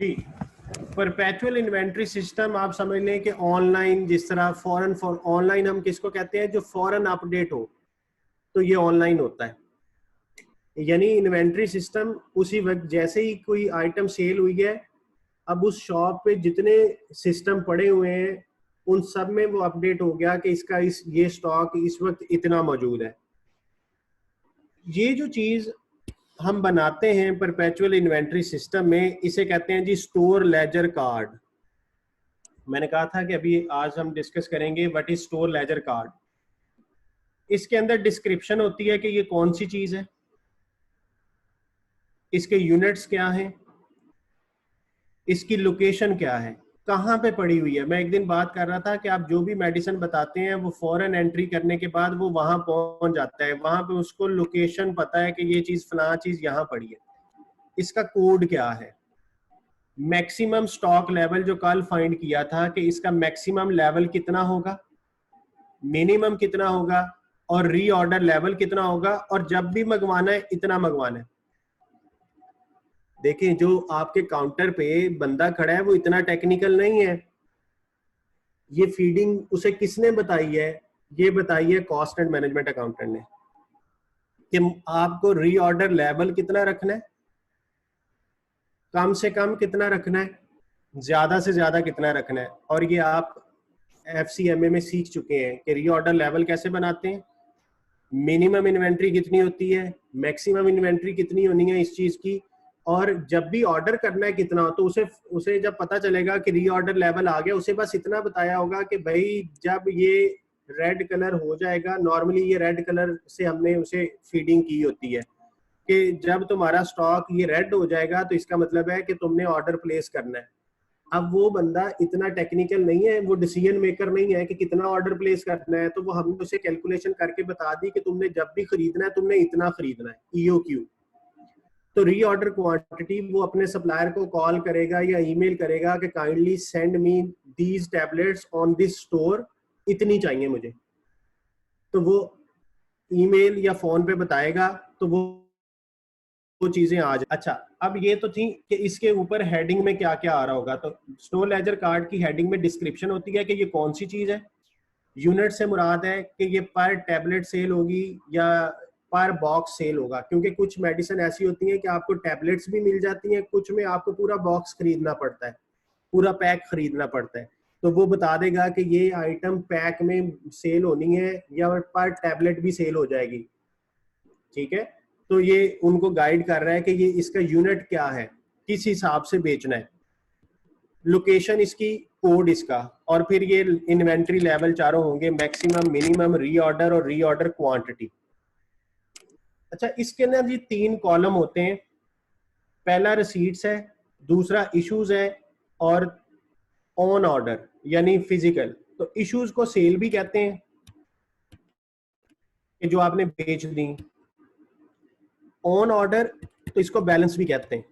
जी, परपेचुअल इन्वेंट्री सिस्टम आप समझ लें कि ऑनलाइन, जिस तरह फॉरन ऑनलाइन हम किसको कहते हैं? जो फॉरन अपडेट हो, तो ये ऑनलाइन होता है। यानी इन्वेंट्री सिस्टम उसी वक्त जैसे ही कोई आइटम सेल हुई है, अब उस शॉप पे जितने सिस्टम पड़े हुए हैं उन सब में वो अपडेट हो गया कि इसका ये स्टॉक इस वक्त इतना मौजूद है। ये जो चीज हम बनाते हैं परपेचुअल इन्वेंट्री सिस्टम में, इसे कहते हैं जी स्टोर लेजर कार्ड। मैंने कहा था कि अभी आज हम डिस्कस करेंगे what is store laser card. इसके अंदर डिस्क्रिप्शन होती है कि ये कौन सी चीज है, इसके यूनिट्स क्या हैं, इसकी लोकेशन क्या है, कहाँ पे पड़ी हुई है। मैं एक दिन बात कर रहा था कि आप जो भी मेडिसिन बताते हैं वो फॉरन एंट्री करने के बाद वो वहां पहुंच जाता है, वहां पे उसको लोकेशन पता है कि ये चीज फलां चीज यहाँ पड़ी है, इसका कोड क्या है, मैक्सिमम स्टॉक लेवल जो कल फाइंड किया था कि इसका मैक्सिमम लेवल कितना होगा, मिनिमम कितना होगा, और रीऑर्डर लेवल कितना होगा, और जब भी मंगवाना है इतना मंगवाना है। देखें, जो आपके काउंटर पे बंदा खड़ा है वो इतना टेक्निकल नहीं है। ये फीडिंग उसे किसने बताई है? ये बताई है कॉस्ट एंड मैनेजमेंट अकाउंटेंट ने, कि आपको रीऑर्डर लेवल कितना रखना है, कम से कम कितना रखना है, ज्यादा से ज्यादा कितना रखना है। और ये आप FCMA में सीख चुके हैं कि रीऑर्डर लेवल कैसे बनाते हैं, मिनिमम इन्वेंट्री कितनी होती है, मैक्सिमम इन्वेंट्री कितनी होनी है इस चीज की, और जब भी ऑर्डर करना है कितना हो, तो उसे जब पता चलेगा कि रीऑर्डर लेवल आ गया, उसे बस इतना बताया होगा कि भाई जब ये रेड कलर हो जाएगा, नॉर्मली ये रेड कलर से हमने उसे फीडिंग की होती है कि जब तुम्हारा स्टॉक ये रेड हो जाएगा तो इसका मतलब है कि तुमने ऑर्डर प्लेस करना है। अब वो बंदा इतना टेक्निकल नहीं है, वो डिसीजन मेकर नहीं है कि कितना ऑर्डर प्लेस करना है, तो वो हमने उसे कैलकुलेशन करके बता दी कि तुमने जब भी खरीदना है तुमने इतना खरीदना है, EOQ। तो रीऑर्डर क्वांटिटी वो अपने सप्लायर को कॉल करेगा या ईमेल करेगा कि kindly send me these tablets on this store, इतनी चाहिए मुझे, तो वो ईमेल या फोन पे बताएगा, तो वो चीजें आ जाए। अच्छा, अब ये तो थी कि इसके ऊपर हेडिंग में क्या क्या आ रहा होगा। तो स्टोर लेजर कार्ड की हेडिंग में डिस्क्रिप्शन होती है कि ये कौन सी चीज है, यूनिट से मुराद है कि ये पर टैबलेट सेल होगी या पर बॉक्स सेल होगा, क्योंकि कुछ मेडिसिन ऐसी होती हैं कि आपको टैबलेट्स भी मिल जाती हैं, कुछ में आपको पूरा बॉक्स खरीदना पड़ता है, पूरा पैक खरीदना पड़ता है। तो वो बता देगा कि ये आइटम पैक में सेल होनी है या पर टैबलेट भी सेल हो जाएगी, ठीक है। तो ये उनको गाइड कर रहा है कि ये इसका यूनिट क्या है, किस हिसाब से बेचना है, लोकेशन इसकी, कोड इसका, और फिर ये इन्वेंट्री लेवल चारों होंगे, मैक्सिमम, मिनिमम, रीऑर्डर और रीऑर्डर क्वांटिटी। अच्छा, इसके अंदर जी 3 कॉलम होते हैं। पहला रिसीट्स है, दूसरा इश्यूज है, और ऑन ऑर्डर यानी फिजिकल। तो इश्यूज को सेल भी कहते हैं कि जो आपने बेच दी। ऑन ऑर्डर तो इसको बैलेंस भी कहते हैं।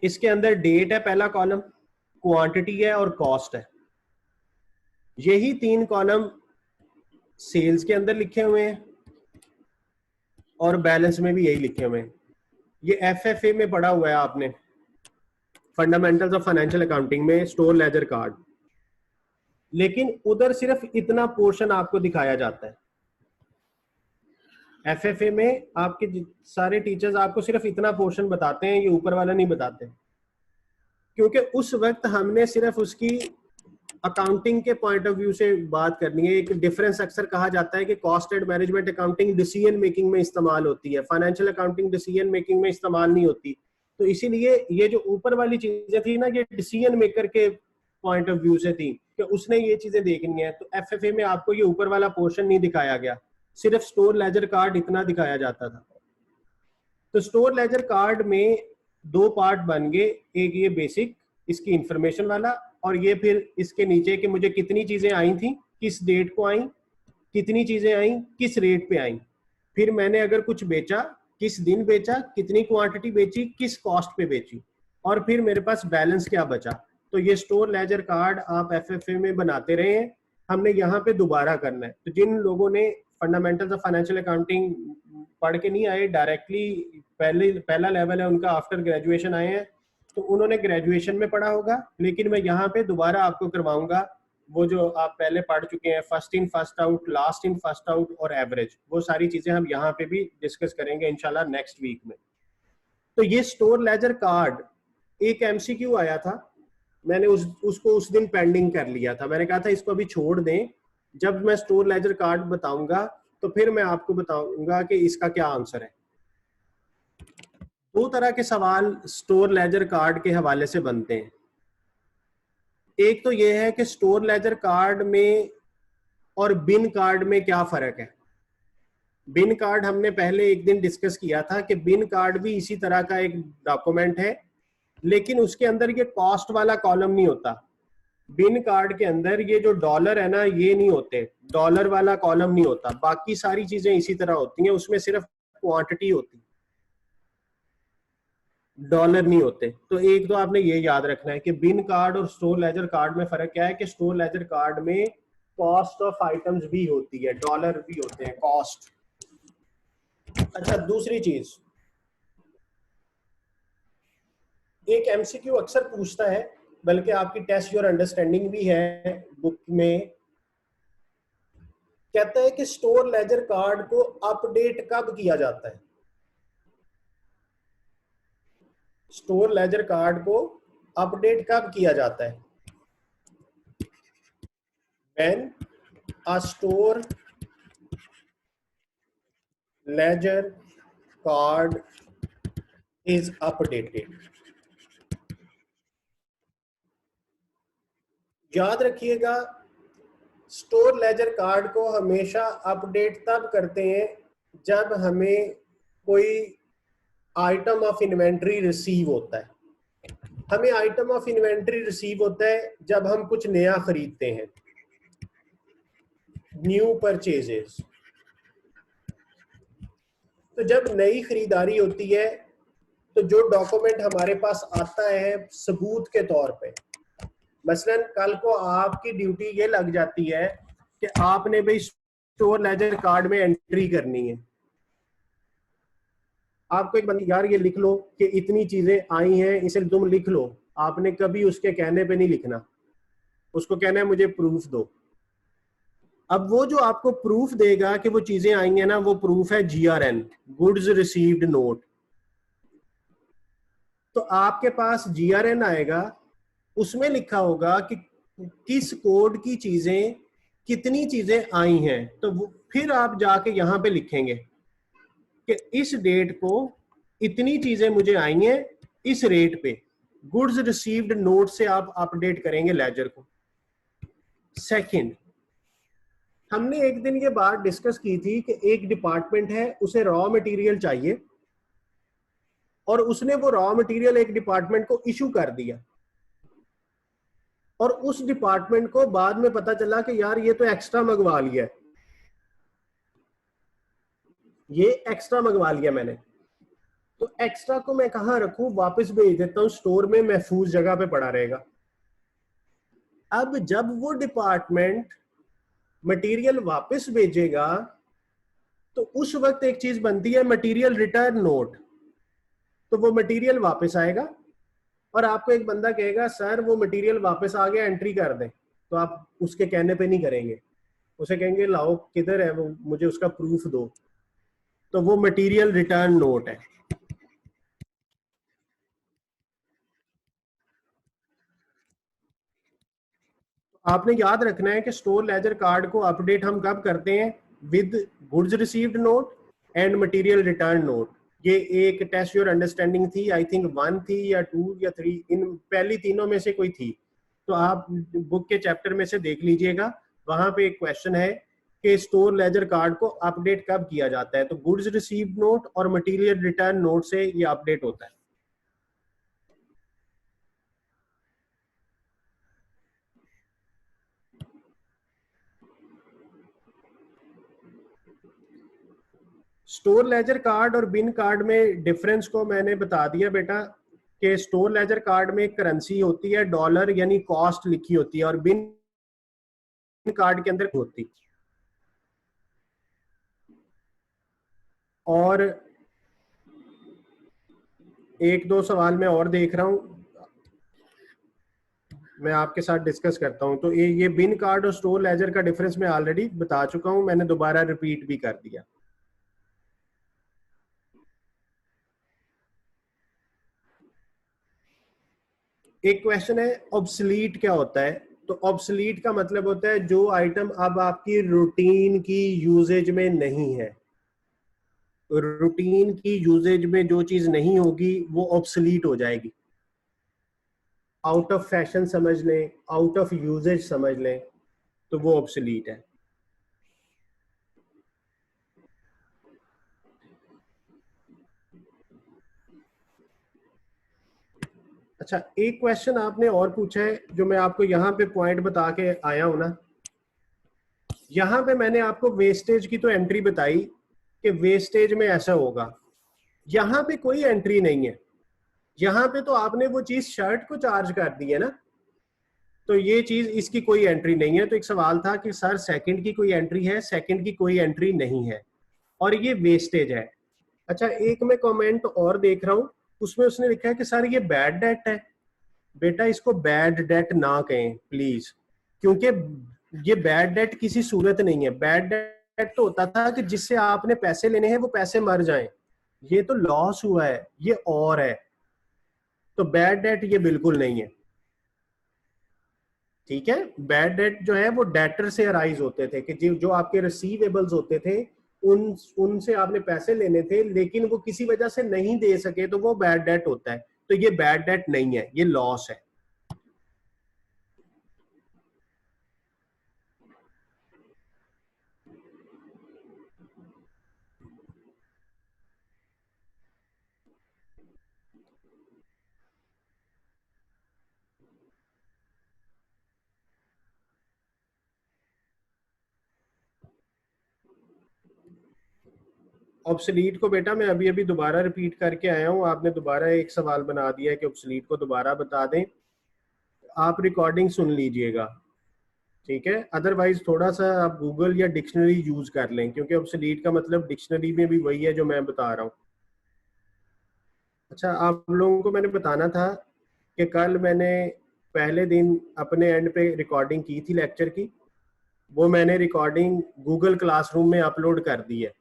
इसके अंदर डेट है पहला कॉलम, क्वांटिटी है और कॉस्ट है। यही 3 कॉलम सेल्स के अंदर लिखे हुए हैं और बैलेंस में भी यही लिखे हुए हैं। ये एफएफए में पढ़ा हुआ है आपने, फंडामेंटल्स ऑफ फाइनेंशियल अकाउंटिंग में, स्टोर लेजर कार्ड। लेकिन उधर सिर्फ इतना पोर्शन आपको दिखाया जाता है। एफएफए में आपके सारे टीचर्स आपको सिर्फ इतना पोर्शन बताते हैं, ये ऊपर वाला नहीं बताते, क्योंकि उस वक्त हमने सिर्फ उसकी अकाउंटिंग के पॉइंट ऑफ व्यू से बात करनी है। एक डिफरेंस अक्सर कहा जाता है कि cost and management accounting decision making में इस्तेमाल होती है, फाइनेंशियल अकाउंटिंग डिसीजन मेकिंग में इस्तेमाल नहीं होती। तो इसीलिए ये जो ऊपर वाली चीजें थी ना, ये डिसीजन मेकर के पॉइंट ऑफ व्यू से थी कि उसने ये चीजें देखनी है। तो एफएफए में आपको ये ऊपर वाला पोर्शन नहीं दिखाया गया, सिर्फ स्टोर लेजर कार्ड इतना दिखाया जाता था। तो स्टोर लेजर कार्ड में 2 पार्ट बन गए, एक ये बेसिक इसकी इंफॉर्मेशन वाला, और ये फिर इसके नीचे कि मुझे कितनी चीजें आई थी, किस डेट को आई, कितनी चीजें आई, किस रेट पे आई, फिर मैंने अगर कुछ बेचा, किस दिन बेचा, कितनी क्वांटिटी बेची, किस कॉस्ट पे बेची, और फिर मेरे पास बैलेंस क्या बचा। तो ये स्टोर लेजर कार्ड आप एफएफए में बनाते रहे हैं, हमने यहाँ पे दोबारा करना है। तो जिन लोगों ने फंडामेंटल्स ऑफ फाइनेंशियल अकाउंटिंग पढ़ के नहीं आए, डायरेक्टली पहला लेवल है उनका, आफ्टर ग्रेजुएशन आए हैं, तो उन्होंने ग्रेजुएशन में पढ़ा होगा। लेकिन मैं यहाँ पे दोबारा आपको करवाऊंगा वो जो आप पहले पढ़ चुके हैं, first in first out, last in first out और एवरेज, वो सारी चीजें हम यहाँ पे भी डिस्कस करेंगे इंशाल्लाह नेक्स्ट वीक में। तो ये स्टोर लेजर कार्ड एक एमसीक्यू आया था, मैंने उसको उस दिन पेंडिंग कर लिया था। मैंने कहा था इसको अभी छोड़ दें, जब मैं स्टोर लेजर कार्ड बताऊंगा तो फिर मैं आपको बताऊंगा कि इसका क्या आंसर है। 2 तरह के सवाल स्टोर लेजर कार्ड के हवाले से बनते हैं। एक तो यह है कि स्टोर लेजर कार्ड में और बिन कार्ड में क्या फर्क है। बिन कार्ड हमने पहले एक दिन डिस्कस किया था कि बिन कार्ड भी इसी तरह का एक डॉक्यूमेंट है, लेकिन उसके अंदर ये कॉस्ट वाला कॉलम नहीं होता। बिन कार्ड के अंदर ये जो डॉलर है ना, ये नहीं होते, डॉलर वाला कॉलम नहीं होता, बाकी सारी चीजें इसी तरह होती हैं, उसमें सिर्फ क्वांटिटी होती, डॉलर नहीं होते। तो एक तो आपने ये याद रखना है कि बिन कार्ड और स्टोर लेजर कार्ड में फर्क क्या है कि स्टोर लेजर कार्ड में कॉस्ट ऑफ आइटम्स भी होती है, डॉलर भी होते हैं, कॉस्ट। अच्छा, दूसरी चीज, एक एमसीक्यू अक्सर पूछता है, बल्कि आपकी टेस्ट योर अंडरस्टैंडिंग भी है बुक में, कहता है कि स्टोर लेजर कार्ड को अपडेट कब किया जाता है। स्टोर लेजर कार्ड को अपडेट कब किया जाता है? When a store ledger card is updated। याद रखिएगा, स्टोर लेजर कार्ड को हमेशा अपडेट तब करते हैं जब हमें कोई आइटम ऑफ इन्वेंट्री रिसीव होता है। हमें आइटम ऑफ इन्वेंट्री रिसीव होता है जब हम कुछ नया खरीदते हैं, न्यू परचेजेस। तो जब नई खरीदारी होती है तो जो डॉक्यूमेंट हमारे पास आता है सबूत के तौर पे, मसलन कल को आपकी ड्यूटी ये लग जाती है कि आपने भाई स्टोर लेजर कार्ड में एंट्री करनी है, आपको एक बंदी, यार ये लिख लो कि इतनी चीजें आई हैं, इसे तुम लिख लो। आपने कभी उसके कहने पे नहीं लिखना, उसको कहना है मुझे प्रूफ दो। अब वो जो आपको प्रूफ देगा कि वो चीजें आई हैं ना, वो प्रूफ है GRN, गुड्स रिसीव्ड नोट। तो आपके पास GRN आएगा, उसमें लिखा होगा कि किस कोड की चीजें, कितनी चीजें आई हैं। तो फिर आप जाके यहां पे लिखेंगे कि इस डेट को इतनी चीजें मुझे आई हैं इस रेट पे। गुड्स रिसीव्ड नोट से आप अपडेट करेंगे लेजर को। सेकंड, हमने एक दिन ये बात डिस्कस की थी कि एक डिपार्टमेंट है, उसे रॉ मटेरियल चाहिए और उसने वो रॉ मटेरियल एक डिपार्टमेंट को इशू कर दिया, और उस डिपार्टमेंट को बाद में पता चला कि यार ये तो एक्स्ट्रा मंगवा लिया है, ये एक्स्ट्रा मंगवा लिया मैंने, तो एक्स्ट्रा को मैं कहां रखूं, वापस भेज देता हूं स्टोर में, महफूज जगह पे पड़ा रहेगा। अब जब वो डिपार्टमेंट मटेरियल वापस भेजेगा तो उस वक्त एक चीज बनती है मटेरियल रिटर्न नोट। तो वो मटेरियल वापस आएगा और आपको एक बंदा कहेगा सर वो मटेरियल वापस आ गया, एंट्री कर दें। तो आप उसके कहने पे नहीं करेंगे, उसे कहेंगे लाओ किधर है वो, मुझे उसका प्रूफ दो। तो वो मटेरियल रिटर्न नोट है। आपने याद रखना है कि स्टोर लेजर कार्ड को अपडेट हम कब करते हैं, with goods received note and material return note. ये एक टेस्ट योर अंडरस्टैंडिंग थी, आई थिंक 1 थी या 2 या 3, इन पहली तीनों में से कोई थी। तो आप बुक के चैप्टर में से देख लीजिएगा, वहां पे एक क्वेश्चन है कि स्टोर लेजर कार्ड को अपडेट कब किया जाता है। तो गुड्स रिसीव्ड नोट और मटेरियल रिटर्न नोट से ये अपडेट होता है। स्टोर लेजर कार्ड और बिन कार्ड में डिफरेंस को मैंने बता दिया बेटा, कि स्टोर लेजर कार्ड में करेंसी होती है डॉलर, यानी कॉस्ट लिखी होती है, और बिन कार्ड के अंदर होती। और एक दो सवाल मैं और देख रहा हूं, मैं आपके साथ डिस्कस करता हूं। तो ये बिन कार्ड और स्टोर लेजर का डिफरेंस मैं ऑलरेडी बता चुका हूं, मैंने दोबारा रिपीट भी कर दिया। एक क्वेश्चन है ऑब्सलीट क्या होता है। तो ऑब्सलीट का मतलब होता है जो आइटम अब आपकी रूटीन की यूजेज में नहीं है। रूटीन की यूजेज में जो चीज नहीं होगी वो ऑब्सलीट हो जाएगी। आउट ऑफ फैशन समझ लें, आउट ऑफ यूजेज समझ लें, तो वो ऑब्सलीट है। अच्छा, एक क्वेश्चन आपने और पूछा है जो मैं आपको यहाँ पे पॉइंट बता के आया हूं ना। यहाँ पे मैंने आपको वेस्टेज की तो एंट्री बताई कि वेस्टेज में ऐसा होगा, यहाँ पे कोई एंट्री नहीं है। यहाँ पे तो आपने वो चीज शर्ट को चार्ज कर दी है ना, तो ये चीज इसकी कोई एंट्री नहीं है। तो एक सवाल था कि सर सेकंड की कोई एंट्री है, सेकंड की कोई एंट्री नहीं है, और ये वेस्टेज है। अच्छा, एक मैं कमेंट और देख रहा हूं, उसमें उसने लिखा है कि सर ये बैड डेट है। बेटा इसको बैड डेट ना कहें प्लीज, क्योंकि ये बैड डेट किसी सूरत नहीं है। बैड डेट तो होता था कि जिससे आपने पैसे लेने हैं वो पैसे मर जाएं, ये तो लॉस हुआ है, ये और है। तो बैड डेट ये बिल्कुल नहीं है, ठीक है। बैड डेट जो है वो डेटर से अराइज होते थे कि जो आपके रिसीवेबल्स होते थे, उन उनसे आपने पैसे लेने थे लेकिन वो किसी वजह से नहीं दे सके, तो वो बैड डेट होता है। तो ये बैड डेट नहीं है, ये लॉस है। ऑब्सलीट को बेटा मैं अभी अभी दोबारा रिपीट करके आया हूँ, आपने दोबारा एक सवाल बना दिया है कि ऑब्सलीट को दोबारा बता दें। आप रिकॉर्डिंग सुन लीजिएगा, ठीक है। अदरवाइज थोड़ा सा आप गूगल या डिक्शनरी यूज कर लें, क्योंकि ऑब्सलीट का मतलब डिक्शनरी में भी वही है जो मैं बता रहा हूँ। अच्छा, आप लोगों को मैंने बताना था कि कल मैंने पहले दिन अपने एंड पे रिकॉर्डिंग की थी लेक्चर की, वो मैंने रिकॉर्डिंग गूगल क्लासरूम में अपलोड कर दी है।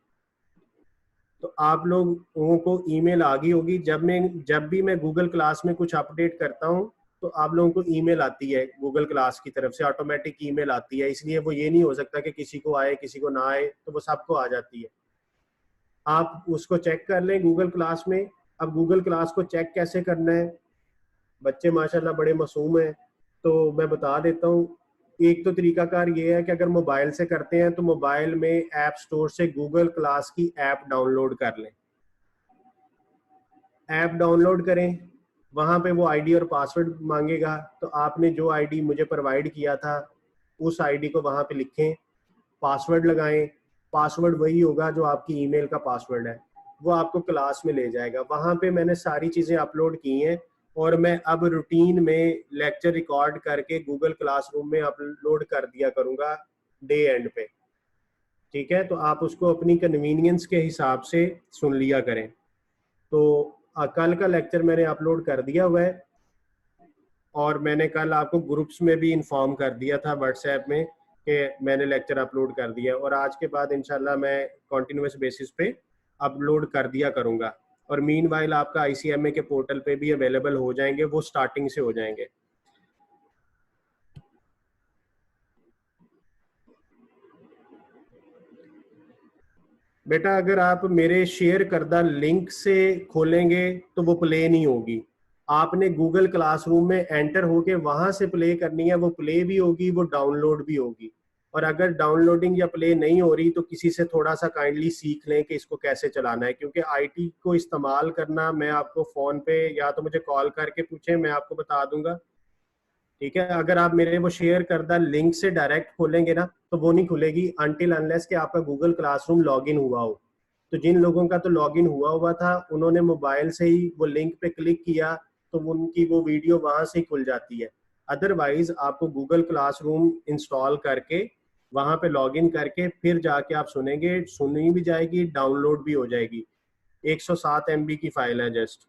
तो आप लोगों को ईमेल आ गई होगी। जब भी मैं गूगल क्लास में कुछ अपडेट करता हूँ तो आप लोगों को ईमेल आती है गूगल क्लास की तरफ से, ऑटोमेटिक ईमेल आती है। इसलिए वो ये नहीं हो सकता कि किसी को आए किसी को ना आए, तो वो सबको आ जाती है। आप उसको चेक कर लें गूगल क्लास में। अब गूगल क्लास को चेक कैसे करना है, बच्चे माशाल्लाह बड़े मासूम हैं, तो मैं बता देता हूँ। एक तो तरीकाकार ये है कि अगर मोबाइल से करते हैं तो मोबाइल में ऐप स्टोर से गूगल क्लास की ऐप डाउनलोड कर लें। ऐप डाउनलोड करें, वहां पे वो आईडी और पासवर्ड मांगेगा, तो आपने जो आईडी मुझे प्रोवाइड किया था उस आईडी को वहां पे लिखें, पासवर्ड लगाएं। पासवर्ड वही होगा जो आपकी ईमेल का पासवर्ड है, वो आपको क्लास में ले जाएगा। वहां पे मैंने सारी चीजें अपलोड की हैं और मैं अब रूटीन में लेक्चर रिकॉर्ड करके गूगल क्लासरूम में अपलोड कर दिया करूंगा डे एंड पे। ठीक है, तो आप उसको अपनी कन्वीनियंस के हिसाब से सुन लिया करें। तो कल का लेक्चर मैंने अपलोड कर दिया हुआ है और मैंने कल आपको ग्रुप्स में भी इन्फॉर्म कर दिया था व्हाट्सएप में कि मैंने लेक्चर अपलोड कर दिया। और आज के बाद इंशाल्लाह मैं कॉन्टिन्यूस बेसिस पे अपलोड कर दिया करूँगा। और मीनवाइल आपका ICMA के पोर्टल पे भी अवेलेबल हो जाएंगे, वो स्टार्टिंग से हो जाएंगे। बेटा अगर आप मेरे शेयर करदा लिंक से खोलेंगे तो वो प्ले नहीं होगी। आपने गूगल क्लासरूम में एंटर होके वहां से प्ले करनी है, वो प्ले भी होगी, वो डाउनलोड भी होगी। और अगर डाउनलोडिंग या प्ले नहीं हो रही तो किसी से थोड़ा सा काइंडली सीख लें कि इसको कैसे चलाना है, क्योंकि आईटी को इस्तेमाल करना मैं आपको फोन पे या तो मुझे कॉल करके पूछें, मैं आपको बता दूंगा। ठीक है, अगर आप मेरे वो शेयर करदा लिंक से डायरेक्ट खोलेंगे ना तो वो नहीं खुलेगी अनटिल अनलेस कि आपका गूगल क्लासरूम लॉगिन हुआ हो। तो जिन लोगों का तो लॉगिन हुआ था उन्होंने मोबाइल से ही वो लिंक पे क्लिक किया तो उनकी वो वीडियो वहां से ही खुल जाती है। अदरवाइज आपको गूगल क्लासरूम इंस्टॉल करके वहां पे लॉगिन करके फिर जाके आप सुनेंगे, सुनी भी जाएगी, डाउनलोड भी हो जाएगी। 107 MB की फाइल है जस्ट।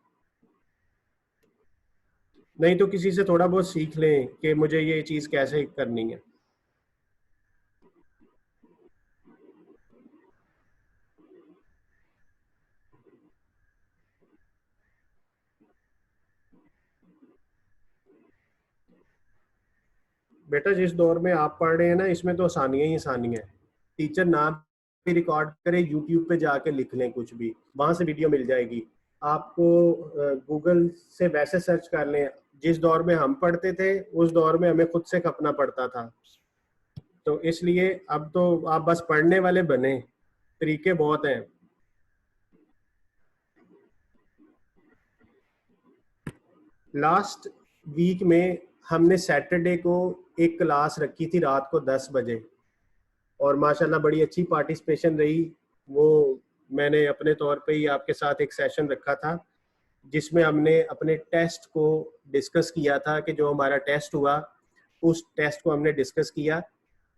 नहीं तो किसी से थोड़ा बहुत सीख लें कि मुझे ये चीज कैसे करनी है। बेटा जिस दौर में आप पढ़ रहे हैं ना, इसमें तो आसानियां ही आसानियां हैं। टीचर ना भी रिकॉर्ड करे, यूट्यूब पे जाके लिख लें कुछ भी, वहां से वीडियो मिल जाएगी आपको। गूगल से वैसे सर्च कर लें। जिस दौर में हम पढ़ते थे उस दौर में हमें खुद से खपना पड़ता था। तो इसलिए अब तो आप बस पढ़ने वाले बने, तरीके बहुत हैं। लास्ट वीक में हमने सैटरडे को एक क्लास रखी थी रात को 10 बजे, और माशाल्लाह बड़ी अच्छी पार्टिसिपेशन रही। वो मैंने अपने तौर पे ही आपके साथ एक सेशन रखा था जिसमें हमने अपने टेस्ट को डिस्कस किया था कि जो हमारा टेस्ट हुआ उस टेस्ट को हमने डिस्कस किया।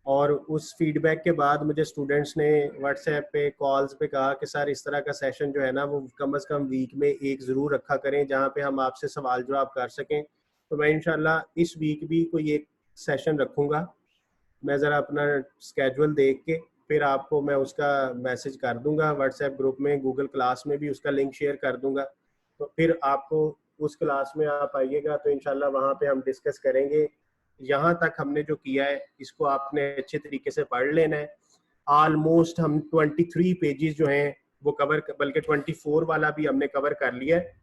और उस फीडबैक के बाद मुझे स्टूडेंट्स ने व्हाट्सएप पे कॉल्स पे कहा कि सर इस तरह का सेशन जो है ना वो कम से कम वीक में एक ज़रूर रखा करें जहाँ पे हम आपसे सवाल जवाब कर सकें। तो मैं इंशाल्लाह इस वीक भी कोई एक सेशन रखूँगा। मैं ज़रा अपना स्केड्यूल देख के फिर आपको मैं उसका मैसेज कर दूंगा व्हाट्सएप ग्रुप में, गूगल क्लास में भी उसका लिंक शेयर कर दूंगा। तो फिर आपको उस क्लास में आप आइएगा तो इंशाल्लाह वहाँ पे हम डिस्कस करेंगे। यहाँ तक हमने जो किया है इसको आपने अच्छे तरीके से पढ़ लेना है। ऑलमोस्ट हम 23 पेजेस जो हैं वो कवर, बल्कि 24 वाला भी हमने कवर कर लिया है।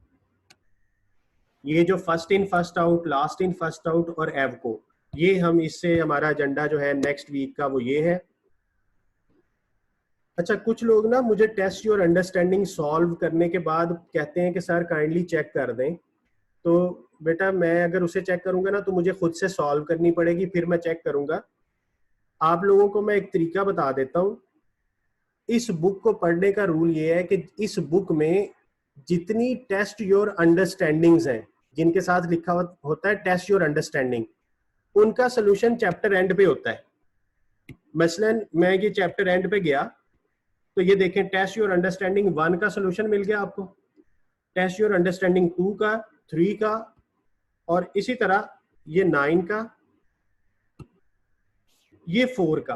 ये जो first in first out, last in first out और एवको, ये हम इससे हमारा एजेंडा जो है नेक्स्ट वीक का वो ये है। अच्छा, कुछ लोग ना मुझे टेस्ट योर अंडरस्टैंडिंग सॉल्व करने के बाद कहते हैं कि सर काइंडली चेक कर दें। तो बेटा मैं अगर उसे चेक करूंगा ना तो मुझे खुद से सॉल्व करनी पड़ेगी, फिर मैं चेक करूंगा। आप लोगों को मैं एक तरीका बता देता हूँ। इस बुक को पढ़ने का रूल ये है कि इस बुक में जितनी टेस्ट योर अंडरस्टैंडिंग्स हैं, जिनके साथ लिखा होता है टेस्ट योर अंडरस्टैंडिंग, उनका सोल्यूशन चैप्टर एंड पे होता है। मसलन मैं ये चैप्टर एंड पे गया तो ये देखें टेस्ट योर अंडरस्टैंडिंग 1 का सोल्यूशन मिल गया आपको, टेस्ट योर अंडरस्टैंडिंग 2 का, 3 का, और इसी तरह ये 9 का, ये 4 का।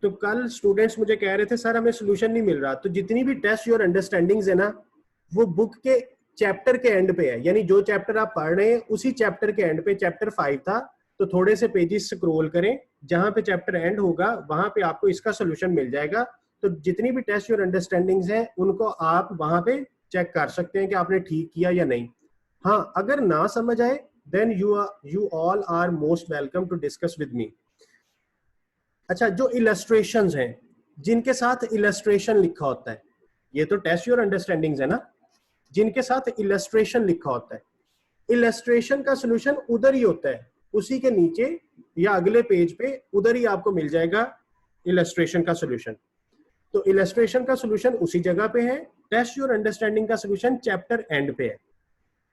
तो कल स्टूडेंट्स मुझे कह रहे थे सर हमें सोल्यूशन नहीं मिल रहा, तो जितनी भी टेस्ट योर अंडरस्टैंडिंग्स है ना, वो बुक के चैप्टर के एंड पे है, यानी जो चैप्टर आप पढ़ रहे हैं उसी चैप्टर के एंड पे, चैप्टर 5 था तो थोड़े से पेजेस स्क्रॉल करें, जहां पे चैप्टर एंड होगा वहां पे आपको इसका सोल्यूशन मिल जाएगा। तो जितनी भी टेस्ट योर अंडरस्टैंडिंग्स हैं उनको आप वहां पे चेक कर सकते हैं कि आपने ठीक किया या नहीं। हाँ, अगर ना समझ आए then you all are most welcome to discuss with me. अच्छा, जो इलस्ट्रेशंस हैं, जिनके साथ इलस्ट्रेशन लिखा होता है, ये तो टेस्ट योर अंडरस्टैंडिंग्स है ना, जिनके साथ इलस्ट्रेशन लिखा होता है, इलस्ट्रेशन का सॉल्यूशन उधर ही होता है, उसी के नीचे या अगले पेज पे उधर ही आपको मिल जाएगा इलस्ट्रेशन का सॉल्यूशन। तो इलस्ट्रेशन का सॉल्यूशन उसी जगह पे है, टेस्ट योर अंडरस्टैंडिंग का सॉल्यूशन चैप्टर एंड पे है।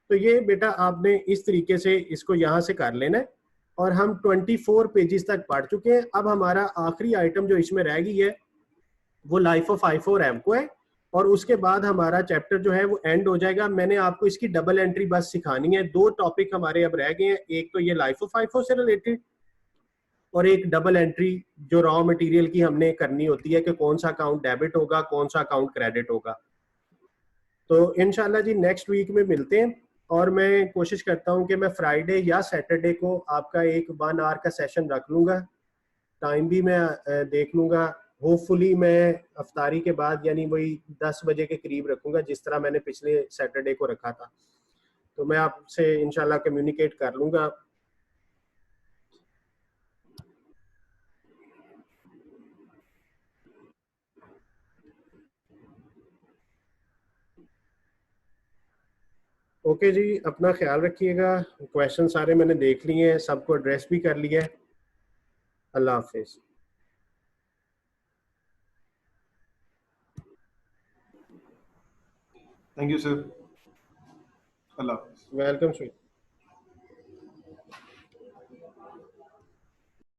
तो ये बेटा आपने इस तरीके से इसको यहां से कर लेना है। और हम 24 पेजेस तक पढ़ चुके हैं। अब हमारा आखिरी आइटम जो इसमें रह गई है वो लाइफ ऑफ I4M को है, और उसके बाद हमारा चैप्टर जो है वो एंड हो जाएगा। मैंने आपको इसकी डबल एंट्री बस सिखानी है। 2 टॉपिक हमारे अब रह गए हैं, एक तो ये लाइफ ऑफ I4 से रिलेटेड, और एक डबल एंट्री जो रॉ मटेरियल की हमने करनी होती है कि कौन सा अकाउंट डेबिट होगा, कौन सा अकाउंट क्रेडिट होगा। तो इंशाल्लाह जी नेक्स्ट वीक में मिलते हैं। और मैं कोशिश करता हूं कि मैं फ्राइडे या सैटरडे को आपका एक 1 आवर का सेशन रख लूंगा, टाइम भी मैं देख लूंगा। होपफुली मैं अफ्तारी के बाद यानी वही 10 बजे के करीब रखूंगा, जिस तरह मैंने पिछले सैटरडे को रखा था। तो मैं आपसे इंशाल्लाह कम्युनिकेट कर लूंगा। ओके जी, अपना ख्याल रखिएगा। क्वेश्चन सारे मैंने देख लिए हैं, सबको एड्रेस भी कर लिया है। अल्लाह हाफिज। Thank you sir. अल्लाह हाफिज। Welcome sweet.